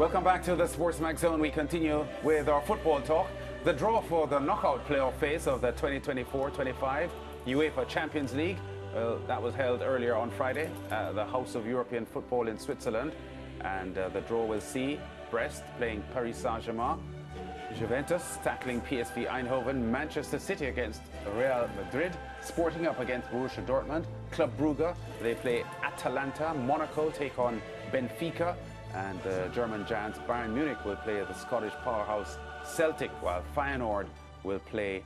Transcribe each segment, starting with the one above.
Welcome back to the SportsMax Zone. We continue with our football talk. The draw for the knockout playoff phase of the 2024-25 UEFA Champions League. Well, that was held earlier on Friday at the House of European Football in Switzerland. And the draw will see Brest playing Paris Saint-Germain, Juventus tackling PSV Eindhoven, Manchester City against Real Madrid, Sporting up against Borussia Dortmund, Club Brugge, they play Atalanta, Monaco take on Benfica, and the German giants Bayern Munich will play the Scottish powerhouse Celtic, while Feyenoord will play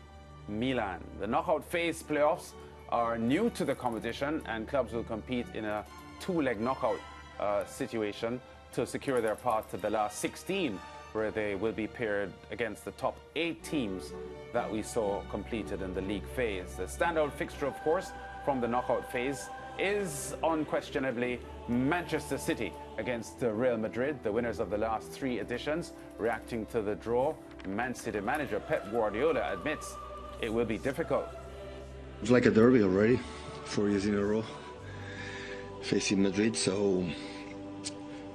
Milan. The knockout phase playoffs are new to the competition, and clubs will compete in a two-leg knockout situation to secure their path to the last 16, where they will be paired against the top 8 teams that we saw completed in the league phase. The standout fixture, of course, from the knockout phase is unquestionably Manchester City against Real Madrid, the winners of the last 3 editions. Reacting to the draw, Man City manager Pep Guardiola admits it will be difficult. It's like a derby already, 4 years in a row, facing Madrid. So,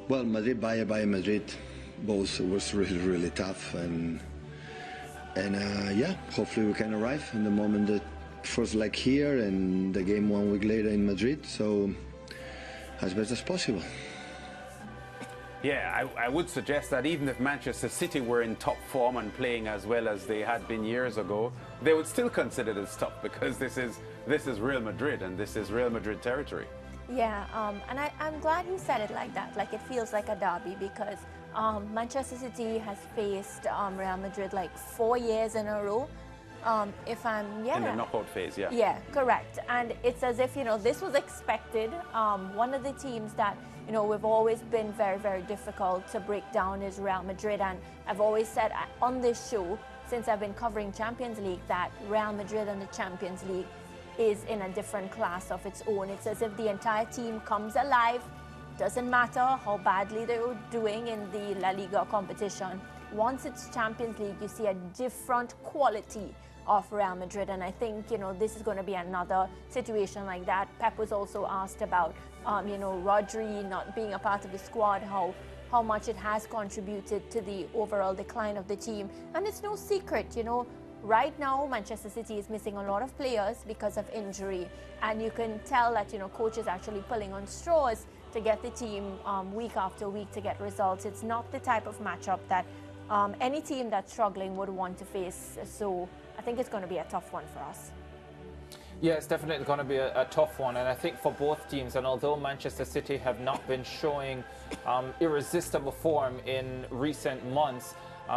well, Madrid, Bayern Madrid, both was really tough, and yeah, hopefully we can arrive in the moment that first leg here and the game 1 week later in Madrid, so as best as possible. Yeah, I would suggest that even if Manchester City were in top form and playing as well as they had been years ago, they would still consider this tough, because this is Real Madrid, and this is Real Madrid territory. Yeah, and I'm glad you said it like that. Like, it feels like a derby, because Manchester City has faced Real Madrid like 4 years in a row. If I'm, yeah. In the knockout phase, yeah. Yeah, correct. And it's as if, you know, this was expected. One of the teams that, you know, we've always been very difficult to break down is Real Madrid. And I've always said on this show, since I've been covering Champions League, that Real Madrid and the Champions League is in a different class of its own. It's as if the entire team comes alive. Doesn't matter how badly they're doing in the La Liga competition. Once it's Champions League, you see a different quality of Real Madrid, and I think, you know, this is going to be another situation like that. Pep was also asked about, you know, Rodri not being a part of the squad, how much it has contributed to the overall decline of the team. And it's no secret, you know, right now Manchester City is missing a lot of players because of injury, and you can tell that, you know, coach is actually pulling on straws to get the team week after week to get results. It's not the type of matchup that any team that's struggling would want to face. So I think it's going to be a tough one for us. Yeah, it's definitely going to be a tough one, and I think for both teams. And although Manchester City have not been showing irresistible form in recent months,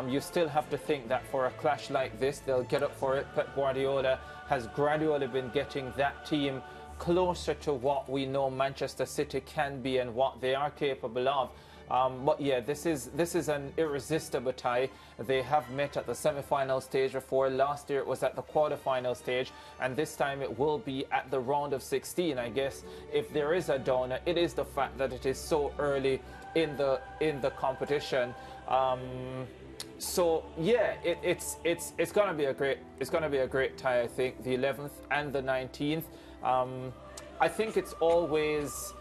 you still have to think that for a clash like this, they'll get up for it. Pep Guardiola has gradually been getting that team closer to what we know Manchester City can be and what they are capable of. But yeah, this is an irresistible tie. They have met at the semi-final stage before. Last year it was at the quarter-final stage, and this time it will be at the round of 16. I guess if there is a downer, it is the fact that it is so early in the competition. So yeah, it's gonna be a great tie. I think the 11th and the 19th. I think it's always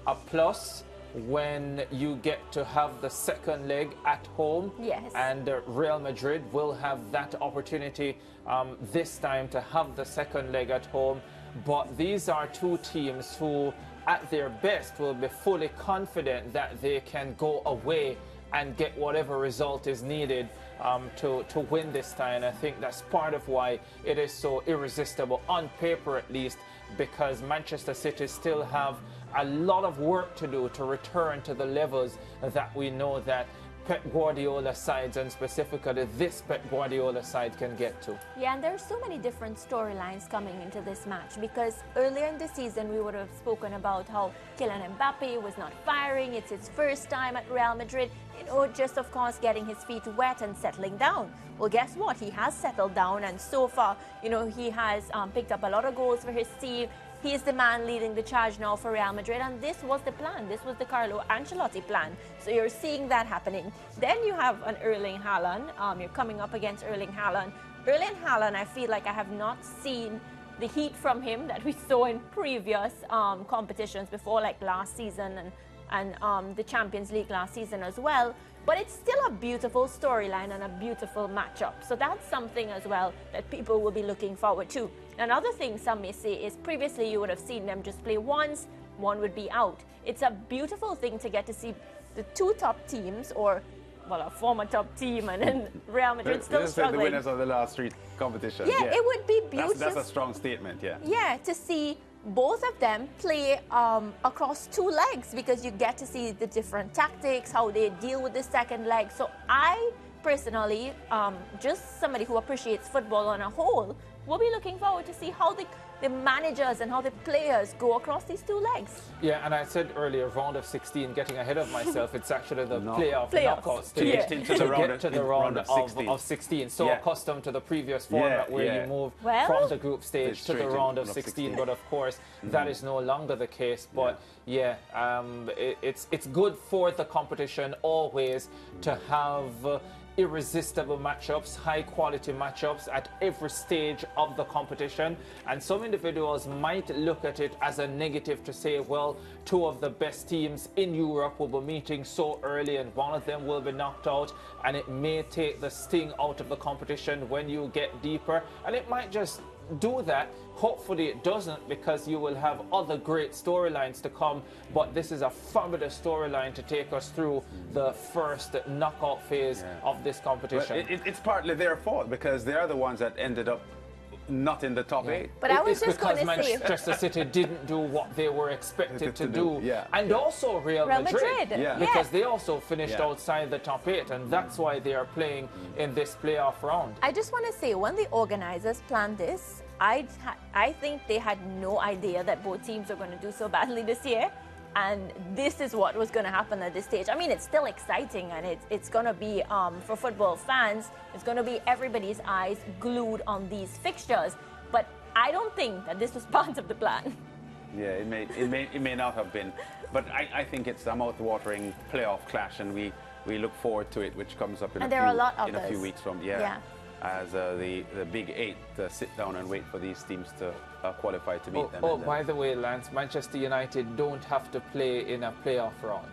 a plus when you get to have the second leg at home. Yes. And Real Madrid will have that opportunity this time to have the second leg at home. But these are two teams who, at their best, will be fully confident that they can go away and get whatever result is needed to win this tie. And I think that's part of why it is so irresistible, on paper at least, because Manchester City still have a lot of work to do to return to the levels that we know that Pep Guardiola sides, and specifically this Pep Guardiola side, can get to. Yeah, and there are so many different storylines coming into this match, because earlier in the season we would have spoken about how Kylian Mbappe was not firing. It's his first time at Real Madrid, you know, just of course getting his feet wet and settling down. Well, guess what? He has settled down, and so far, you know, he has picked up a lot of goals for his team. He is the man leading the charge now for Real Madrid, and this was the plan. This was the Carlo Ancelotti plan. So you're seeing that happening. Then you have an Erling Haaland. You're coming up against Erling Haaland. Erling Haaland, I feel like I have not seen the heat from him that we saw in previous competitions before, like last season and the Champions League last season as well. But it's still a beautiful storyline and a beautiful matchup. So that's something as well that people will be looking forward to. Another thing some may say is previously you would have seen them just play once, one would be out. It's a beautiful thing to get to see the two top teams, or well, a former top team, and then Real Madrid still struggling. The winners of the last three competitions. Yeah, it would be beautiful. That's a strong statement, yeah. Yeah, to see both of them play across two legs, because you get to see the different tactics, how they deal with the second leg. So I personally, just somebody who appreciates football on a whole, will be looking forward to see how the managers and how the players go across these two legs. Yeah, and I said earlier, round of 16, getting ahead of myself, it's actually the playoff knockout To stage. get into the round of 16. So accustomed to the previous format where you move from the group stage to the round of 16. But of course, that is no longer the case. But it's good for the competition always to have irresistible matchups, high quality matchups at every stage of the competition. And some individuals might look at it as a negative to say, well, two of the best teams in Europe will be meeting so early and one of them will be knocked out, and it may take the sting out of the competition when you get deeper, and it might just do that. Hopefully it doesn't, because you will have other great storylines to come, but this is a fabulous storyline to take us through the first knockout phase of this competition. It's partly their fault, because they are the ones that ended up not in the top 8. But I was just because going to say, Manchester City didn't do what they were expected to do. And also Real Madrid. Because they also finished outside the top 8, and that's why they are playing in this playoff round. I just want to say, when the organizers planned this, I think they had no idea that both teams are going to do so badly this year. And this is what was going to happen at this stage. I mean, it's still exciting, and it's going to be, for football fans, it's going to be everybody's eyes glued on these fixtures. But I don't think that this was part of the plan. Yeah, it may not have been. But I think it's a mouth-watering playoff clash, and we look forward to it, which comes up in a few weeks from as the Big 8 sit down and wait for these teams to qualify to meet them. Oh, by the way, Lance, Manchester United don't have to play in a playoff round.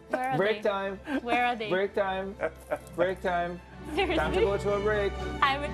Where are break they? Time. Where are they? Break time. Break time. Seriously? Time to go to a break. I would.